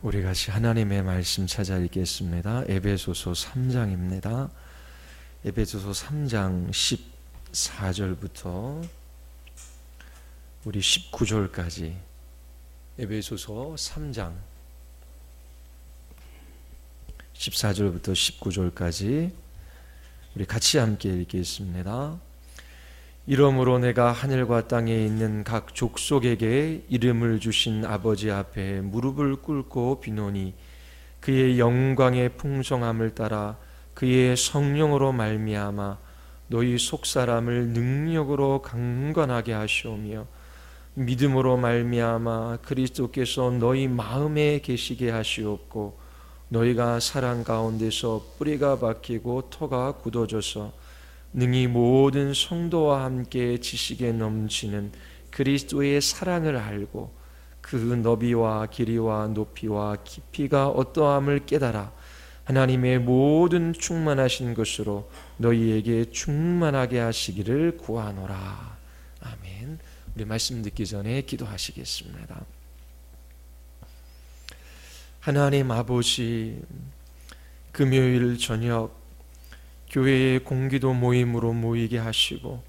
우리 같이 하나님의 말씀 찾아 읽겠습니다. 에베소서 3장입니다. 에베소서 3장 14절부터 우리 19절까지 에베소서 3장 14절부터 19절까지 우리 같이 함께 읽겠습니다. 이러므로 내가 하늘과 땅에 있는 각 족속에게 이름을 주신 아버지 앞에 무릎을 꿇고 비노니 그의 영광의 풍성함을 따라 그의 성령으로 말미암아 너희 속사람을 능력으로 강건하게 하시오며 믿음으로 말미암아 그리스도께서 너희 마음에 계시게 하시옵고 너희가 사랑 가운데서 뿌리가 박히고 터가 굳어져서 능히 모든 성도와 함께 지식에 넘치는 그리스도의 사랑을 알고 그 너비와 길이와 높이와 깊이가 어떠함을 깨달아 하나님의 모든 충만하신 것으로 너희에게 충만하게 하시기를 구하노라. 아멘. 우리 말씀 듣기 전에 기도하시겠습니다. 하나님 아버지, 금요일 저녁 교회의 공기도 모임으로 모이게 하시고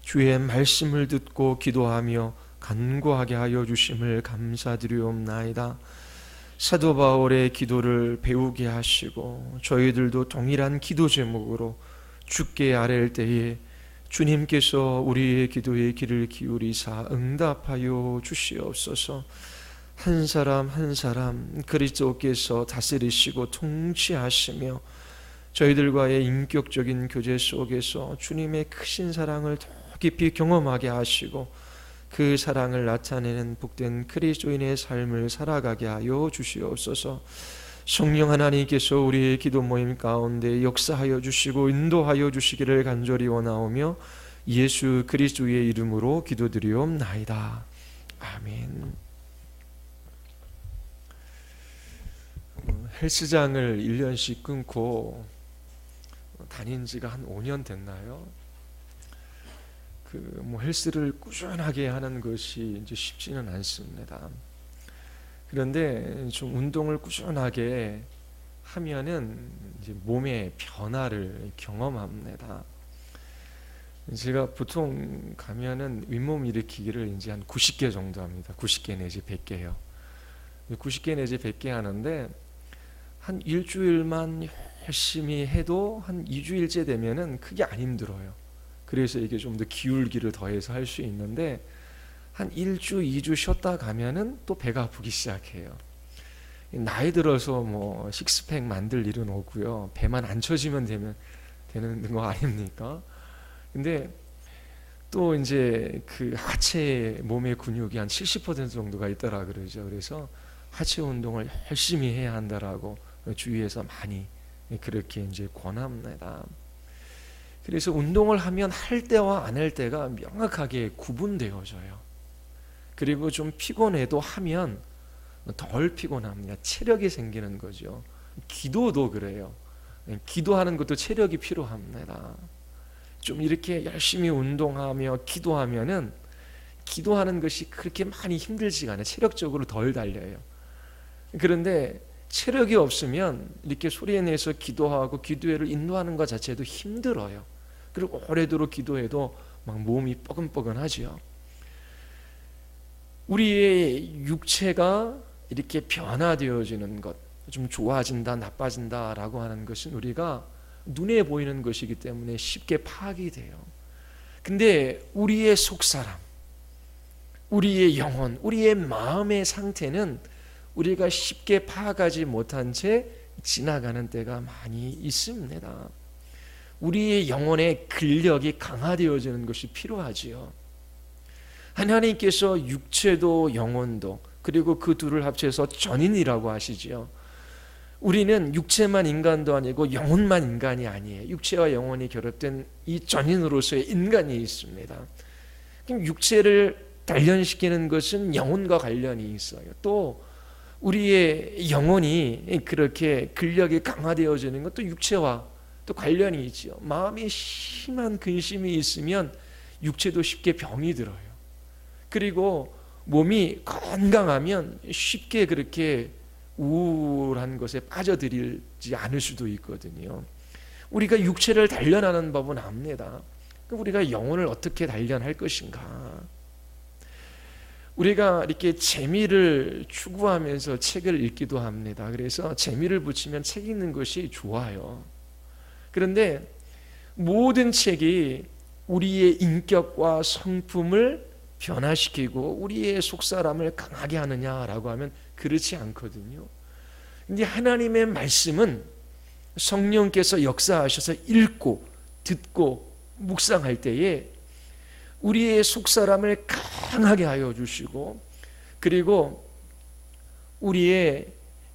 주의 말씀을 듣고 기도하며 간구하게 하여 주심을 감사드리옵나이다. 사도 바울의 기도를 배우게 하시고 저희들도 동일한 기도 제목으로 주께 아뢰을 때에 주님께서 우리의 기도에 귀를 기울이사 응답하여 주시옵소서. 한 사람 한 사람 그리스도께서 다스리시고 통치하시며 저희들과의 인격적인 교제 속에서 주님의 크신 사랑을 더 깊이 경험하게 하시고 그 사랑을 나타내는 복된 그리스도인의 삶을 살아가게 하여 주시옵소서. 성령 하나님께서 우리의 기도 모임 가운데 역사하여 주시고 인도하여 주시기를 간절히 원하오며 예수 그리스도의 이름으로 기도드리옵나이다. 아멘. 헬스장을 1년씩 끊고 다닌 지가 한 5년 됐나요? 헬스를 꾸준하게 하는 것이 이제 쉽지는 않습니다. 그런데 좀 운동을 꾸준하게 하면은 이제 몸의 변화를 경험합니다. 제가 보통 가면은 윗몸 일으키기를 이제 한 90개 정도 합니다. 90개 내지 100개요. 90개 내지 100개 하는데 한 일주일만 열심히 해도 한 2주일째 되면은 크게 안 힘들어요. 그래서 이게 좀 더 기울기를 더해서 할 수 있는데 한 1주, 2주 쉬었다 가면은 또 배가 아프기 시작해요. 나이 들어서 뭐 식스팩 만들 일은 없고요. 배만 안 처지면 되는 거 아닙니까? 근데 또 이제 그 하체 몸의 근육이 한 70% 정도가 있더라 그러죠. 그래서 하체 운동을 열심히 해야 한다라고 주위에서 많이 그렇게 이제 권합니다. 그래서 운동을 하면 할 때와 안 할 때가 명확하게 구분되어져요. 그리고 좀 피곤해도 하면 덜 피곤합니다. 체력이 생기는 거죠. 기도도 그래요. 기도하는 것도 체력이 필요합니다. 좀 이렇게 열심히 운동하며 기도하면은 기도하는 것이 그렇게 많이 힘들지가 않아요. 체력적으로 덜 달려요. 그런데 체력이 없으면 이렇게 소리내서 기도하고 기도회를 인도하는 것 자체도 힘들어요. 그리고 오래도록 기도해도 막 몸이 뻐근뻐근하죠. 우리의 육체가 이렇게 변화되어지는 것, 좀 좋아진다, 나빠진다라고 하는 것은 우리가 눈에 보이는 것이기 때문에 쉽게 파악이 돼요. 근데 우리의 속사람, 우리의 영혼, 우리의 마음의 상태는 우리가 쉽게 파악하지 못한 채 지나가는 때가 많이 있습니다. 우리의 영혼의 근력이 강화되어지는 것이 필요하지요. 하나님께서 육체도 영혼도 그리고 그 둘을 합쳐서 전인이라고 하시지요. 우리는 육체만 인간도 아니고 영혼만 인간이 아니에요. 육체와 영혼이 결합된 이 전인으로서의 인간이 있습니다. 그럼 육체를 단련시키는 것은 영혼과 관련이 있어요. 또 우리의 영혼이 그렇게 근력이 강화되어지는 것도 육체와 또 관련이 있죠. 마음에 심한 근심이 있으면 육체도 쉽게 병이 들어요. 그리고 몸이 건강하면 쉽게 그렇게 우울한 것에 빠져들지 않을 수도 있거든요. 우리가 육체를 단련하는 법은 압니다. 우리가 영혼을 어떻게 단련할 것인가? 우리가 이렇게 재미를 추구하면서 책을 읽기도 합니다. 그래서 재미를 붙이면 책 읽는 것이 좋아요. 그런데 모든 책이 우리의 인격과 성품을 변화시키고 우리의 속사람을 강하게 하느냐라고 하면 그렇지 않거든요. 근데 하나님의 말씀은 성령께서 역사하셔서 읽고 듣고 묵상할 때에 우리의 속사람을 강하게 하여 주시고, 그리고 우리의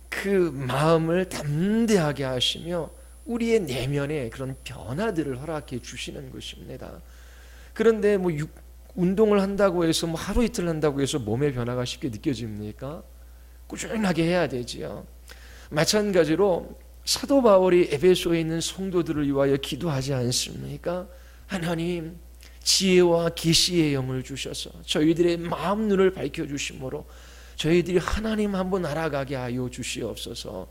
그 마음을 담대하게 하시며 우리의 내면에 그런 변화들을 허락해 주시는 것입니다. 그런데 운동을 한다고 해서 하루 이틀 한다고 해서 몸의 변화가 쉽게 느껴집니까? 꾸준하게 해야 되지요. 마찬가지로 사도 바울이 에베소에 있는 성도들을 위하여 기도하지 않습니까? 하나님, 지혜와 계시의 영을 주셔서 저희들의 마음 눈을 밝혀주심으로 저희들이 하나님 한번 알아가게 하여 주시옵소서.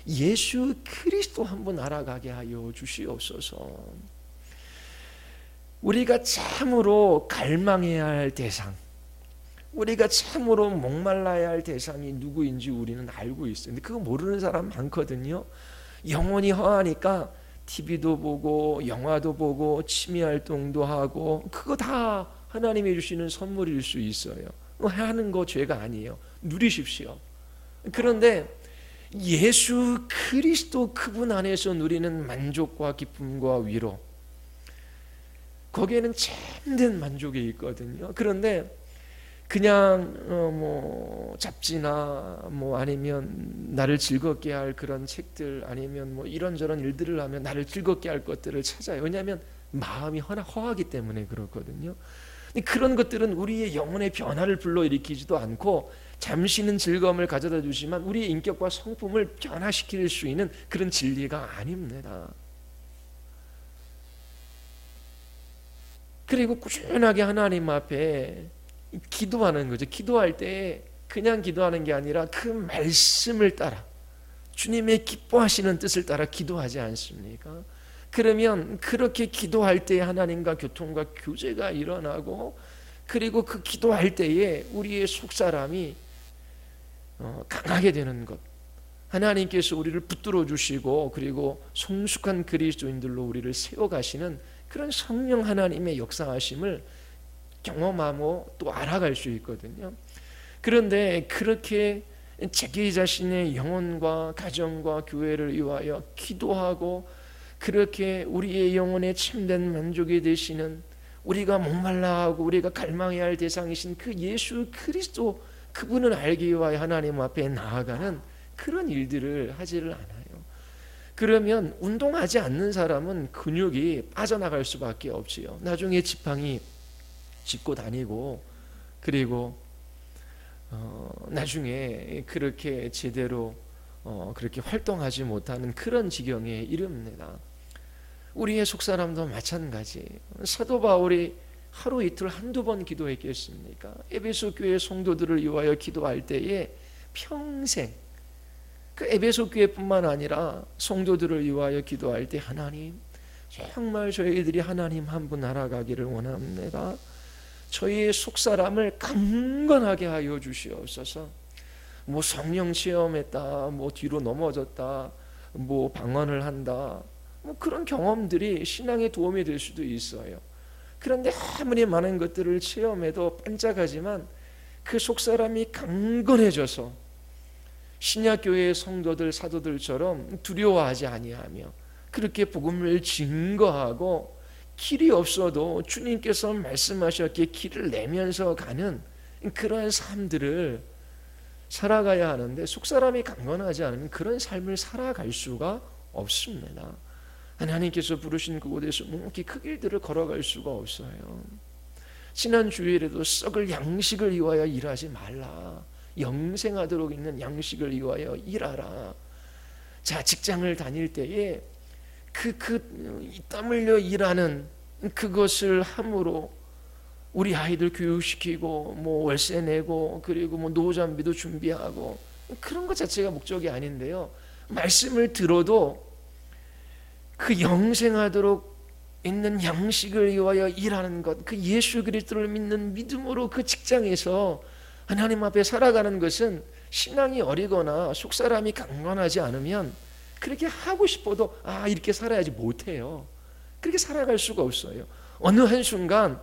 예수 그리스도 한번 알아가게 하여 주시옵소서. 우리가 참으로 갈망해야 할 대상, 우리가 참으로 목말라야 할 대상이 누구인지 우리는 알고 있어요. 근데 그거 모르는 사람 많거든요. 영혼이 허하니까 TV도 보고 영화도 보고 취미활동도 하고, 그거 다 하나님이 주시는 선물일 수 있어요. 하는 거 죄가 아니에요. 누리십시오. 그런데 예수 그리스도 그분 안에서 누리는 만족과 기쁨과 위로, 거기에는 참된 만족이 있거든요. 그런데 그냥 잡지나 아니면 나를 즐겁게 할 그런 책들, 아니면 이런저런 일들을 하면 나를 즐겁게 할 것들을 찾아요. 왜냐하면 마음이 허하기 때문에 그렇거든요. 그런 것들은 우리의 영혼의 변화를 불러일으키지도 않고 잠시는 즐거움을 가져다 주지만 우리의 인격과 성품을 변화시킬 수 있는 그런 진리가 아닙니다. 그리고 꾸준하게 하나님 앞에 기도하는 거죠. 기도할 때 그냥 기도하는 게 아니라 그 말씀을 따라 주님의 기뻐하시는 뜻을 따라 기도하지 않습니까? 그러면 그렇게 기도할 때 하나님과 교통과 교제가 일어나고, 그리고 그 기도할 때에 우리의 속사람이 강하게 되는 것, 하나님께서 우리를 붙들어 주시고 그리고 성숙한 그리스도인들로 우리를 세워가시는 그런 성령 하나님의 역사하심을 경험하고 또 알아갈 수 있거든요. 그런데 그렇게 자기 자신의 영혼과 가정과 교회를 위하여 기도하고 그렇게 우리의 영혼에 참된 만족이 되시는, 우리가 목말라하고 우리가 갈망해야 할 대상이신 그 예수 그리스도 그분을 알기 위하여 하나님 앞에 나아가는 그런 일들을 하지를 않아요. 그러면 운동하지 않는 사람은 근육이 빠져나갈 수밖에 없지요. 나중에 지팡이 짚고 다니고, 그리고 나중에 그렇게 제대로 그렇게 활동하지 못하는 그런 지경에 이릅니다. 우리의 속사람도 마찬가지. 사도 바울이 하루 이틀 한두 번 기도했겠습니까? 에베소 교회 성도들을 위하여 기도할 때에 평생, 그 에베소 교회뿐만 아니라 성도들을 위하여 기도할 때, 하나님, 정말 저희들이 하나님 한 분 알아가기를 원합니다. 저희의 속사람을 강건하게 하여 주시옵소서. 성령 체험했다, 뒤로 넘어졌다, 방언을 한다, 그런 경험들이 신앙에 도움이 될 수도 있어요. 그런데 아무리 많은 것들을 체험해도 반짝하지만 그 속사람이 강건해져서 신약교회의 성도들 사도들처럼 두려워하지 아니하며 그렇게 복음을 증거하고 길이 없어도 주님께서 말씀하셨기에 길을 내면서 가는 그러한 삶들을 살아가야 하는데, 속사람이 강건하지 않으면 그런 삶을 살아갈 수가 없습니다. 하나님께서 부르신 그곳에서 묵묵히 그 길들을 걸어갈 수가 없어요. 지난 주일에도 썩을 양식을 위하여 일하지 말라, 영생하도록 있는 양식을 위하여 일하라. 자, 직장을 다닐 때에 땀 흘려 일하는 그것을 함으로 우리 아이들 교육시키고 월세 내고 그리고 노후잔비도 준비하고 그런 것 자체가 목적이 아닌데요. 말씀을 들어도 그 영생하도록 있는 양식을 위하여 일하는 것, 그 예수 그리스도를 믿는 믿음으로 그 직장에서 하나님 앞에 살아가는 것은 신앙이 어리거나 속사람이 강건하지 않으면 그렇게 하고 싶어도 이렇게 살아야지 못해요. 그렇게 살아갈 수가 없어요. 어느 한순간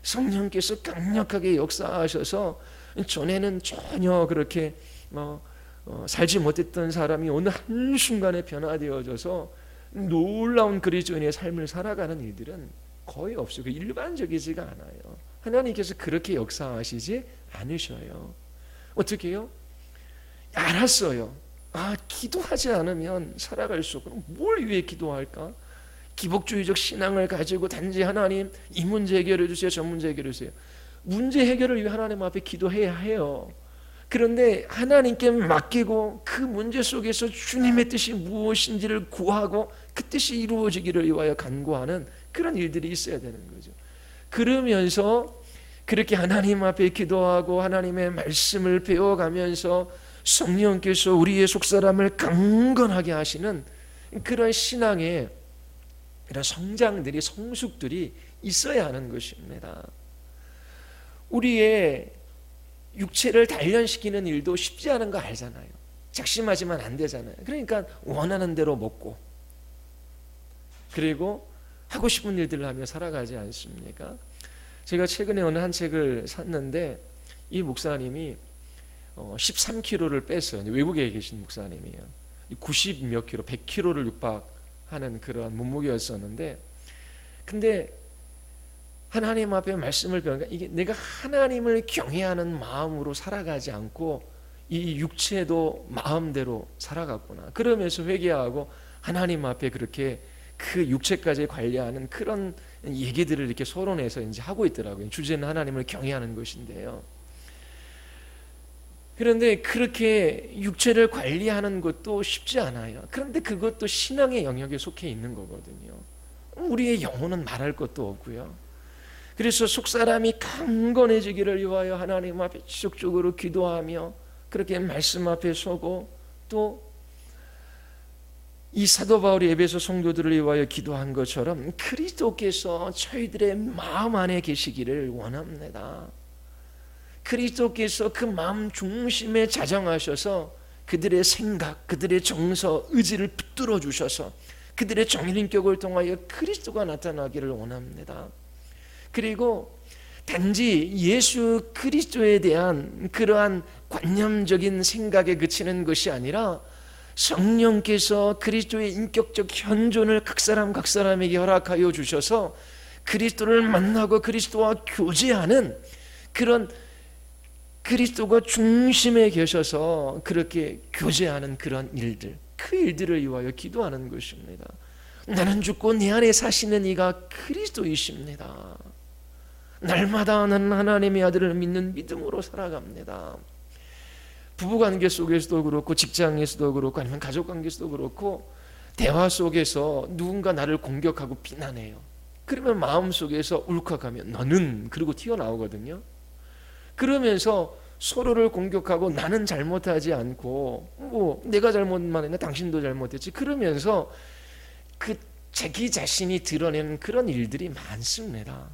성령께서 강력하게 역사하셔서 전에는 전혀 그렇게 살지 못했던 사람이 어느 한순간에 변화되어져서 놀라운 그리스도인의 삶을 살아가는 일들은 거의 없어요. 일반적이지가 않아요. 하나님께서 그렇게 역사하시지 않으셔요. 어떻게 해요? 알았어요. 기도하지 않으면 살아갈 수 없고 뭘 위해 기도할까? 기복주의적 신앙을 가지고 단지 하나님 이 문제 해결해 주세요, 저 문제 해결해 주세요. 문제 해결을 위해 하나님 앞에 기도해야 해요. 그런데 하나님께 맡기고 그 문제 속에서 주님의 뜻이 무엇인지를 구하고 그 뜻이 이루어지기를 위하여 간구하는 그런 일들이 있어야 되는 거죠. 그러면서 그렇게 하나님 앞에 기도하고 하나님의 말씀을 배워가면서 성령께서 우리의 속사람을 강건하게 하시는 그런 신앙의 이런 성장들이, 성숙들이 있어야 하는 것입니다. 우리의 육체를 단련시키는 일도 쉽지 않은 거 알잖아요. 작심하지만 안 되잖아요. 그러니까 원하는 대로 먹고 그리고 하고 싶은 일들을 하며 살아가지 않습니까? 제가 최근에 어느 한 책을 샀는데 이 목사님이 13kg를 뺐어요. 외국에 계신 목사님이에요. 90 몇 킬로, 100kg를 육박하는 그런 몸무게였었는데, 근데 하나님 앞에 말씀을 배우니까 이게 내가 하나님을 경외하는 마음으로 살아가지 않고 이 육체도 마음대로 살아갔구나. 그러면서 회개하고 하나님 앞에 그렇게 그 육체까지 관리하는 그런 얘기들을 이렇게 서론해서 이제 하고 있더라고요. 주제는 하나님을 경외하는 것인데요. 그런데 그렇게 육체를 관리하는 것도 쉽지 않아요. 그런데 그것도 신앙의 영역에 속해 있는 거거든요. 우리의 영혼은 말할 것도 없고요. 그래서 속사람이 강건해지기를 위하여 하나님 앞에 지속적으로 기도하며 그렇게 말씀 앞에 서고, 또 이 사도 바울이 에베소 성도들을 위하여 기도한 것처럼 그리스도께서 저희들의 마음 안에 계시기를 원합니다. 그리스도께서 그 마음 중심에 자정하셔서 그들의 생각, 그들의 정서, 의지를 붙들어 주셔서 그들의 정인격을 통하여 그리스도가 나타나기를 원합니다. 그리고 단지 예수 그리스도에 대한 그러한 관념적인 생각에 그치는 것이 아니라 성령께서 그리스도의 인격적 현존을 각 사람에게 허락하여 주셔서 그리스도를 만나고 그리스도와 교제하는 그런, 그리스도가 중심에 계셔서 그렇게 교제하는 그런 일들, 그 일들을 위하여 기도하는 것입니다. 나는 죽고 내 안에 사시는 이가 그리스도이십니다. 날마다 나는 하나님의 아들을 믿는 믿음으로 살아갑니다. 부부관계 속에서도 그렇고 직장에서도 그렇고 아니면 가족관계에서도 그렇고 대화 속에서 누군가 나를 공격하고 비난해요. 그러면 마음속에서 울컥하면 너는, 그리고 튀어나오거든요. 그러면서 서로를 공격하고 나는 잘못하지 않고 내가 잘못만 했나 당신도 잘못했지, 그러면서 그 자기 자신이 드러내는 그런 일들이 많습니다.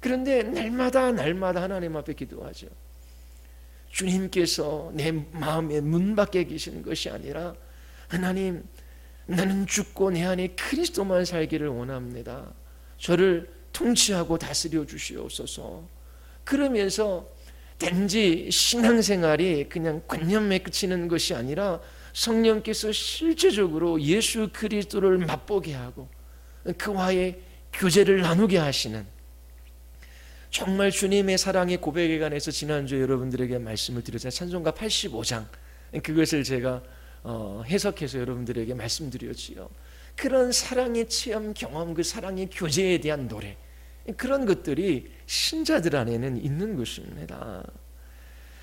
그런데 날마다 하나님 앞에 기도하죠. 주님께서 내 마음의 문 밖에 계시는 것이 아니라 하나님, 나는 죽고 내 안에 그리스도만 살기를 원합니다. 저를 통치하고 다스려 주시옵소서. 그러면서 단지 신앙생활이 그냥 관념에 그치는 것이 아니라 성령께서 실제적으로 예수 그리스도를 맛보게 하고 그와의 교제를 나누게 하시는, 정말 주님의 사랑의 고백에 관해서 지난주에 여러분들에게 말씀을 드렸잖아요. 찬송가 85장, 그것을 제가 해석해서 여러분들에게 말씀드렸지요. 그런 사랑의 체험, 경험, 그 사랑의 교제에 대한 노래, 그런 것들이 신자들 안에는 있는 것입니다.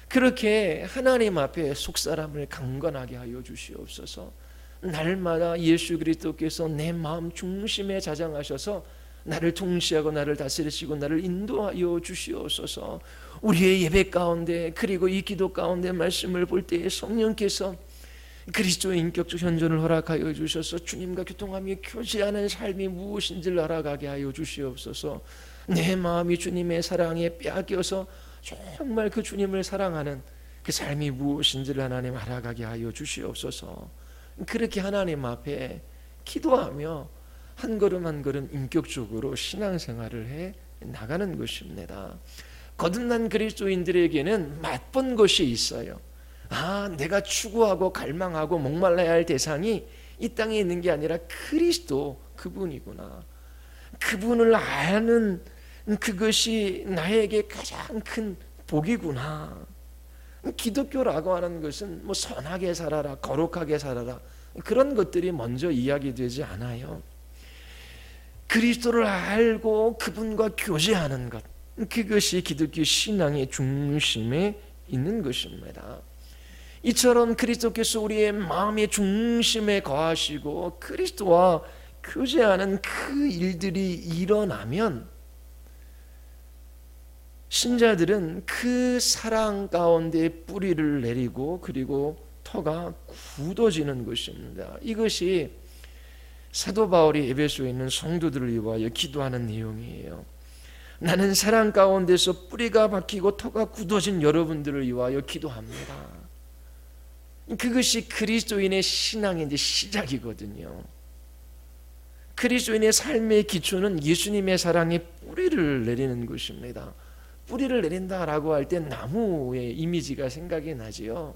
그렇게 하나님 앞에 속사람을 강건하게 하여 주시옵소서. 날마다 예수 그리스도께서 내 마음 중심에 자정하셔서 나를 통치하고 나를 다스리시고 나를 인도하여 주시옵소서. 우리의 예배 가운데 그리고 이 기도 가운데 말씀을 볼 때에 성령께서 그리스도의 인격적 현존을 허락하여 주셔서 주님과 교통하며 교제하는 삶이 무엇인지를 알아가게 하여 주시옵소서. 내 마음이 주님의 사랑에 빼앗겨서 정말 그 주님을 사랑하는 그 삶이 무엇인지를 하나님 알아가게 하여 주시옵소서. 그렇게 하나님 앞에 기도하며 한 걸음 한 걸음 인격적으로 신앙생활을 해 나가는 것입니다. 거듭난 그리스도인들에게는 맛본 것이 있어요. 내가 추구하고 갈망하고 목말라야 할 대상이 이 땅에 있는 게 아니라 그리스도 그분이구나. 그분을 아는 그것이 나에게 가장 큰 복이구나. 기독교라고 하는 것은 뭐 선하게 살아라, 거룩하게 살아라, 그런 것들이 먼저 이야기되지 않아요. 그리스도를 알고 그분과 교제하는 것, 그것이 기독교 신앙의 중심에 있는 것입니다. 이처럼 그리스도께서 우리의 마음의 중심에 거하시고 그리스도와 교제하는 그 일들이 일어나면 신자들은 그 사랑 가운데 뿌리를 내리고 그리고 터가 굳어지는 것입니다. 이것이 사도 바울이 에베소에 있는 성도들을 위하여 기도하는 내용이에요. 나는 사랑 가운데서 뿌리가 박히고 터가 굳어진 여러분들을 위하여 기도합니다. 그것이 그리스도인의 신앙의 이제 시작이거든요. 그리스도인의 삶의 기초는 예수님의 사랑에 뿌리를 내리는 것입니다. 뿌리를 내린다라고 할 때 나무의 이미지가 생각이 나지요.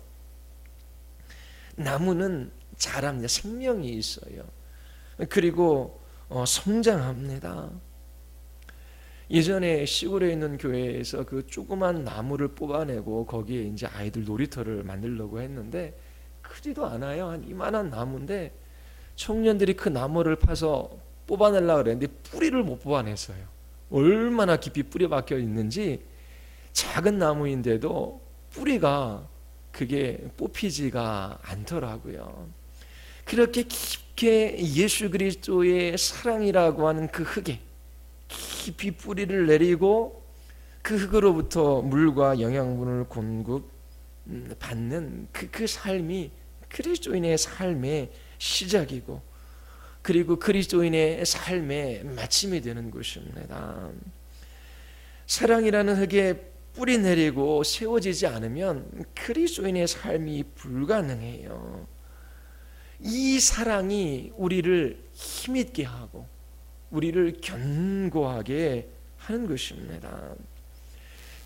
나무는 자랍니다. 생명이 있어요. 그리고 성장합니다. 예전에 시골에 있는 교회에서 그 조그만 나무를 뽑아내고 거기에 이제 아이들 놀이터를 만들려고 했는데 크지도 않아요. 한 이만한 나무인데 청년들이 그 나무를 파서 뽑아내려고 그랬는데 뿌리를 못 뽑아냈어요. 얼마나 깊이 뿌리 박혀 있는지 작은 나무인데도 뿌리가 그게 뽑히지가 않더라고요. 그렇게 깊게 예수 그리스도의 사랑이라고 하는 그 흙에 깊이 뿌리를 내리고 그 흙으로부터 물과 영양분을 공급받는 그 삶이 그리스도인의 삶의 시작이고 그리고 그리스도인의 삶의 마침이 되는 것입니다. 사랑이라는 흙에 뿌리 내리고 세워지지 않으면 그리스도인의 삶이 불가능해요. 이 사랑이 우리를 힘있게 하고 우리를 견고하게 하는 것입니다.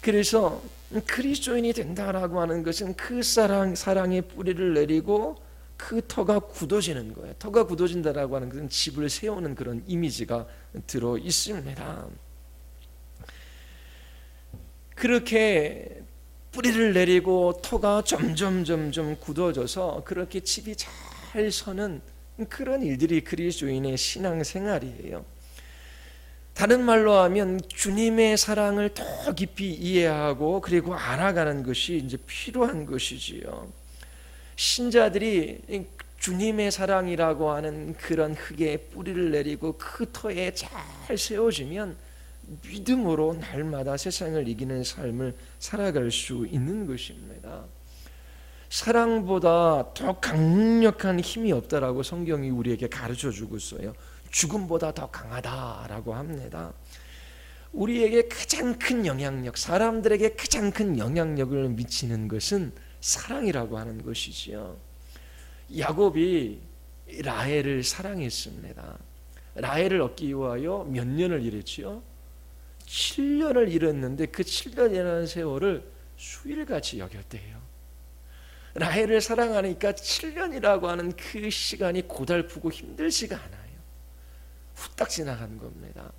그래서 그리스도인이 된다라고 하는 것은 그 사랑의 뿌리를 내리고 그 터가 굳어지는 거예요. 터가 굳어진다라고 하는 것은 집을 세우는 그런 이미지가 들어 있습니다. 그렇게 뿌리를 내리고 터가 점점 굳어져서 그렇게 집이 잘 서는 그런 일들이 그리스도인의 신앙생활이에요. 다른 말로 하면 주님의 사랑을 더 깊이 이해하고 그리고 알아가는 것이 이제 필요한 것이지요. 신자들이 주님의 사랑이라고 하는 그런 흙에 뿌리를 내리고 그 터에 잘 세워지면 믿음으로 날마다 세상을 이기는 삶을 살아갈 수 있는 것입니다. 사랑보다 더 강력한 힘이 없다라고 성경이 우리에게 가르쳐주고 있어요. 죽음보다 더 강하다라고 합니다. 우리에게 가장 큰 영향력, 사람들에게 가장 큰 영향력을 미치는 것은 사랑이라고 하는 것이지요. 야곱이 라헬을 사랑했습니다. 라헬을 얻기 위하여 몇 년을 일했지요? 7년을 일했는데 그 7년이라는 세월을 수일같이 여겼대요. 라헬을 사랑하니까 7년이라고 하는 그 시간이 고달프고 힘들지가 않아요. 후딱 지나간 겁니다.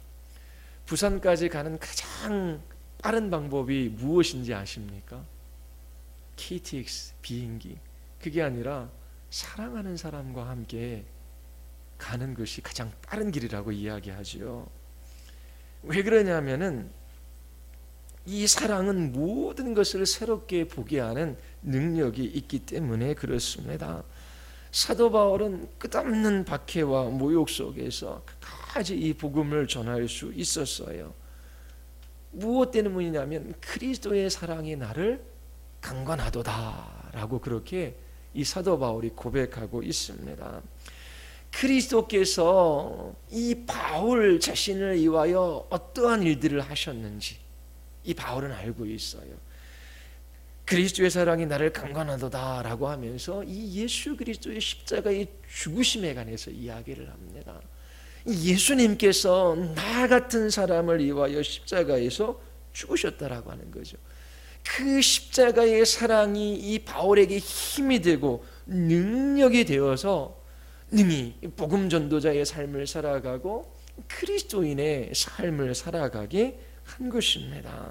부산까지 가는 가장 빠른 방법이 무엇인지 아십니까? KTX 비행기. 그게 아니라 사랑하는 사람과 함께 가는 것이 가장 빠른 길이라고 이야기하지요. 왜 그러냐면은 이 사랑은 모든 것을 새롭게 보게 하는 능력이 있기 때문에 그렇습니다. 사도 바울은 끝없는 박해와 모욕 속에서 끝까지 이 복음을 전할 수 있었어요. 무엇 때문이냐면 그리스도의 사랑이 나를 강건하도다라고 그렇게 이 사도 바울이 고백하고 있습니다. 그리스도께서 이 바울 자신을 위하여 어떠한 일들을 하셨는지 이 바울은 알고 있어요. 그리스도의 사랑이 나를 강건하도다라고 하면서 이 예수 그리스도의 십자가의 죽으심에 관해서 이야기를 합니다. 예수님께서 나 같은 사람을 위하여 십자가에서 죽으셨다라고 하는 거죠. 그 십자가의 사랑이 이 바울에게 힘이 되고 능력이 되어서 능히 복음 전도자의 삶을 살아가고 그리스도인의 삶을 살아가게 한 것입니다.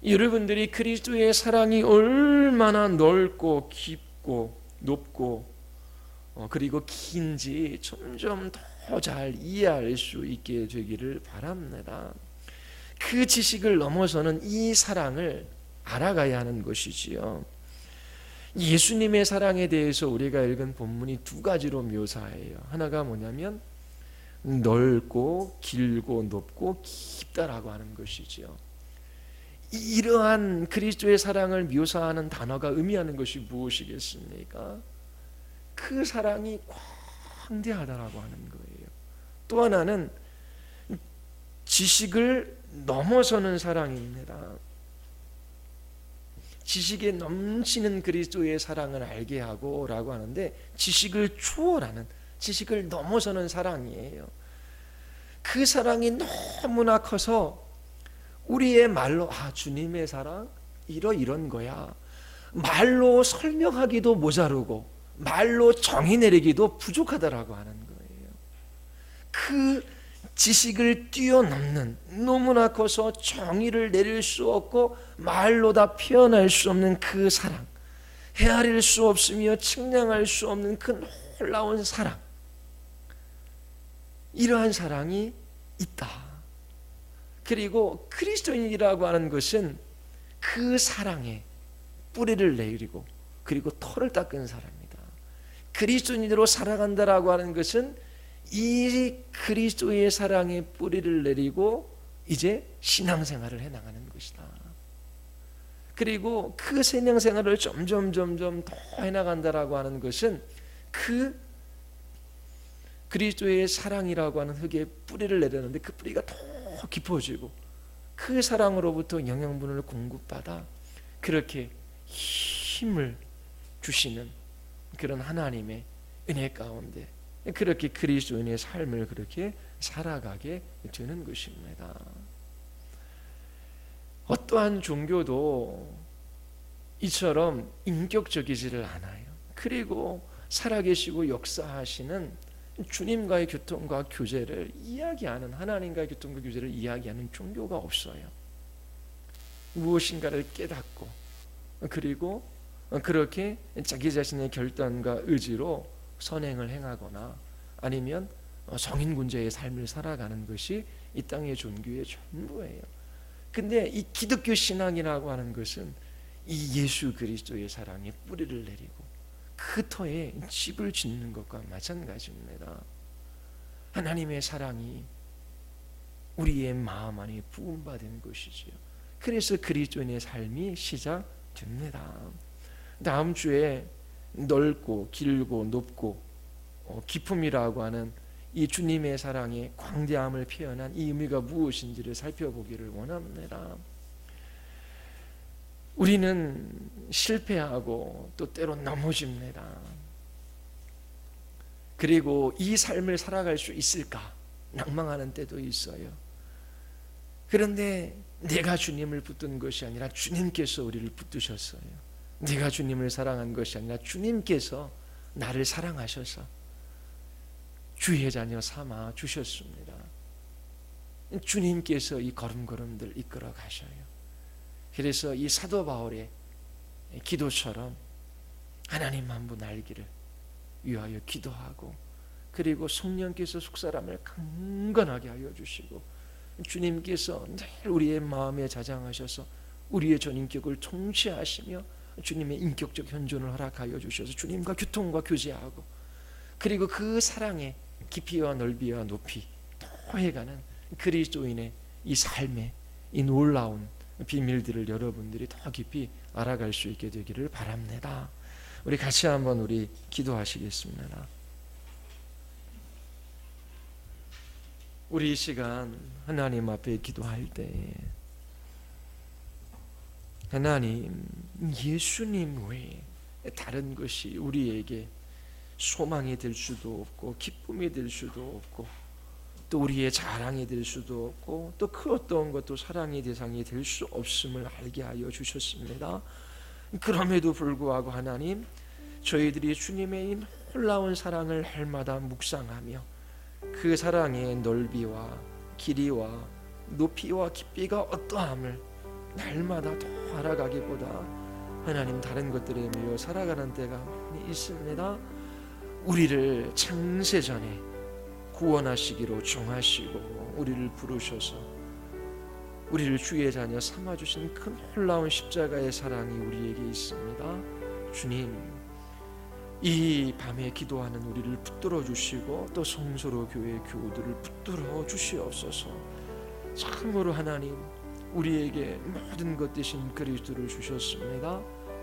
여러분들이 그리스도의 사랑이 얼마나 넓고 깊고 높고 그리고 긴지 점점 더 잘 이해할 수 있게 되기를 바랍니다. 그 지식을 넘어서는 이 사랑을 알아가야 하는 것이지요. 예수님의 사랑에 대해서 우리가 읽은 본문이 두 가지로 묘사해요. 하나가 뭐냐면 넓고 길고 높고 깊다라고 하는 것이지요. 이러한 그리스도의 사랑을 묘사하는 단어가 의미하는 것이 무엇이겠습니까? 그 사랑이 광대하다라고 하는 거예요. 또 하나는 지식을 넘어서는 사랑입니다. 지식에 넘치는 그리스도의 사랑을 알게 하고 라고 하는데 지식을 초월하는, 지식을 넘어서는 사랑이에요. 그 사랑이 너무나 커서 우리의 말로 주님의 사랑 이런 거야, 말로 설명하기도 모자르고 말로 정의 내리기도 부족하다라고 하는 거예요. 그 지식을 뛰어넘는, 너무나 커서 정의를 내릴 수 없고 말로 다 표현할 수 없는 그 사랑, 헤아릴 수 없으며 측량할 수 없는 그 놀라운 사랑, 이러한 사랑이 있다. 그리고 그리스도인이라고 하는 것은 그 사랑에 뿌리를 내리고 그리고 털을 닦은 사람이다. 그리스도인으로 살아간다라고 하는 것은 이 그리스도의 사랑에 뿌리를 내리고 이제 신앙생활을 해나가는 것이다. 그리고 그 신앙생활을 점점 더 해나간다라고 하는 것은 그 그리스도의 사랑이라고 하는 흙에 뿌리를 내렸는데 그 뿌리가 더 깊어지고 그 사랑으로부터 영양분을 공급받아 그렇게 힘을 주시는 그런 하나님의 은혜 가운데 그렇게 그리스도인의 삶을 그렇게 살아가게 되는 것입니다. 어떠한 종교도 이처럼 인격적이지를 않아요. 그리고 살아계시고 역사하시는 주님과의 교통과 교제를 이야기하는, 하나님과의 교통과 교제를 이야기하는 종교가 없어요. 무엇인가를 깨닫고 그리고 그렇게 자기 자신의 결단과 의지로 선행을 행하거나 아니면 성인군자의 삶을 살아가는 것이 이 땅의 종교의 전부예요. 근데 이 기독교 신앙이라고 하는 것은 이 예수 그리스도의 사랑에 뿌리를 내리고 그 터에 집을 짓는 것과 마찬가지입니다. 하나님의 사랑이 우리의 마음 안에 부음받은 것이지요. 그래서 그리스도인의 삶이 시작됩니다. 다음 주에 넓고 길고 높고 깊음이라고 하는 이 주님의 사랑의 광대함을 표현한 이 의미가 무엇인지를 살펴보기를 원합니다. 우리는 실패하고 또 때론 넘어집니다. 그리고 이 삶을 살아갈 수 있을까 낭망하는 때도 있어요. 그런데 내가 주님을 붙든 것이 아니라 주님께서 우리를 붙드셨어요. 내가 주님을 사랑한 것이 아니라 주님께서 나를 사랑하셔서 주의 자녀 삼아 주셨습니다. 주님께서 이 걸음걸음들 이끌어 가셔요. 그래서 이 사도 바울의 기도처럼 하나님 한 분 알기를 위하여 기도하고 그리고 성령께서 속사람을 강건하게 하여 주시고 주님께서 늘 우리의 마음에 자장하셔서 우리의 전인격을 통치하시며 주님의 인격적 현존을 허락하여 주셔서 주님과 교통과 교제하고 그리고 그 사랑에 깊이와 넓이와 높이 더해가는 그리스도인의 이 삶의 이 놀라운 비밀들을 여러분들이 더 깊이 알아갈 수 있게 되기를 바랍니다. 우리 같이 한번 우리 기도하시겠습니다. 우리 이 시간 하나님 앞에 기도할 때 하나님, 예수님 외에 다른 것이 우리에게 소망이 될 수도 없고 기쁨이 될 수도 없고 또 우리의 자랑이 될 수도 없고 또 그 어떤 것도 사랑의 대상이 될 수 없음을 알게 하여 주셨습니다. 그럼에도 불구하고 하나님, 저희들이 주님의 이 놀라운 사랑을 할마다 묵상하며 그 사랑의 넓이와 길이와 높이와 깊이가 어떠함을 날마다 더 알아가기보다 하나님 다른 것들에 매여 살아가는 때가 많이 있습니다. 우리를 창세전에 구원하시기로 정하시고 우리를 부르셔서 우리를 주의 자녀 삼아주신 그 놀라운 십자가의 사랑이 우리에게 있습니다. 주님, 이 밤에 기도하는 우리를 붙들어 주시고 또 성소로 교회 교우들을 붙들어 주시옵소서. 참으로 하나님, 우리에게 모든 것 대신 그리스도를 주셨습니다.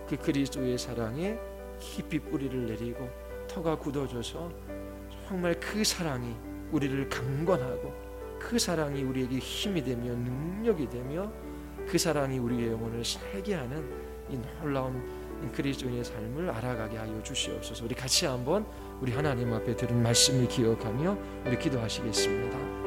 그 그리스도의 사랑에 깊이 뿌리를 내리고 터가 굳어져서 정말 그 사랑이 우리를 강건하고 그 사랑이 우리에게 힘이 되며 능력이 되며 그 사랑이 우리의 영혼을 살게 하는 이 놀라운 그리스도인의 삶을 알아가게 하여 주시옵소서. 우리 같이 한번 우리 하나님 앞에 들은 말씀을 기억하며 우리 기도하시겠습니다.